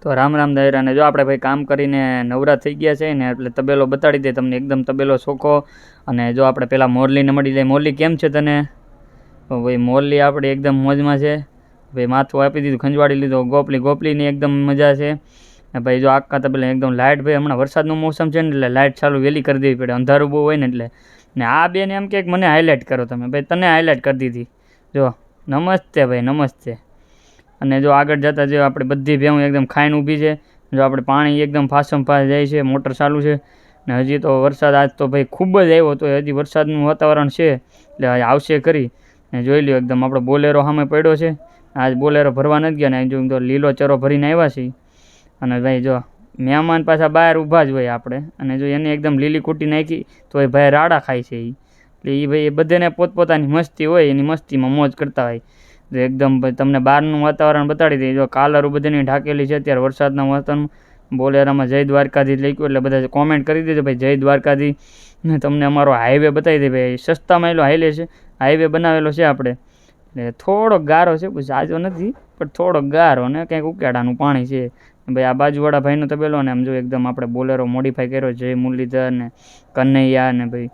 તો રામ રામ દાયરા ને જો આપણે ભાઈ કામ કરીને નવરા થઈ ગયા છે ને એટલે તબેલો બતાડી દે તમને એકદમ તબેલો ચોખ્ખો. અને જો આપણે પેલા મોરલીને મળી જાય. મોરલી કેમ છે તને? તો ભાઈ મોરલી આપણે એકદમ મોજમાં છે ભાઈ. માથું આપી દીધું, ખંજવાડી લીધો. ગોપલીની એકદમ મજા છે. ને ભાઈ જો આખા તબેલા એકદમ લાઇટ. ભાઈ હમણાં વરસાદનું મોસમ છે ને એટલે લાઇટ ચાલુ વહેલી કરી દેવી પડે, અંધારું બહુ હોય ને એટલે. ને આ બેને એમ કે મને હાઇલાઇટ કરો તમે. ભાઈ તને હાઇલાઇટ કરી દીધી. જો નમસ્તે ભાઈ, નમસ્તે. અને જો આગળ જતાં જો આપણે બધી ભેહું એકદમ ખાઈને ઊભી છે. જો આપણે પાણી એકદમ ફાસમ ફાસ જાય છે, મોટર ચાલુ છે. ને હજી તો વરસાદ આજ તો ભાઈ ખૂબ જ આવ્યો તો હજી વરસાદનું વાતાવરણ છે એટલે આવશે ખરી. ને જોઈ લ્યો એકદમ આપણો બોલેરો સામે પડ્યો છે. આજ બોલેરો ભરવા નથી ગયા ને જો તો લીલો ચરો ભરીને આવ્યા છીએ. અને ભાઈ જો મહેમાન પાછા બહાર ઊભા જ હોય આપણે. અને જો એને એકદમ લીલી કૂટી નાખી તો એ ભાઈ રાડા ખાય છે એટલે એ ભાઈ એ બધાને પોતપોતાની મસ્તી હોય, એની મસ્તીમાં મોજ કરતા હોય. તો એકદમ ભાઈ તમને બહારનું વાતાવરણ બતાડી દઈએ. જો કાલરું બધાની ઢાકેલી છે અત્યારે વરસાદના વાતાવરણ. બોલેરામાં જય દ્વારકાધીશ લખ્યું એટલે બધા કોમેન્ટ કરી દેજો ભાઈ જય દ્વારકાધીશ. ને તમને અમારો હાઈવે બતાવી દે ભાઈ. સસ્તામાં એલો હાઈવે બનાવેલો છે આપણે. એટલે થોડોક ગારો છે, પછી આજો નથી પણ થોડોક ગારો ને કંઈક ઉકેડાનું પાણી છે. ભાઈ આ બાજુવાળા ભાઈનો તબેલો ને આમ જો એકદમ આપણે બોલેરો મોડિફાઈ કર્યો જય મુરલીધર ને કન્હૈયા ને ભાઈ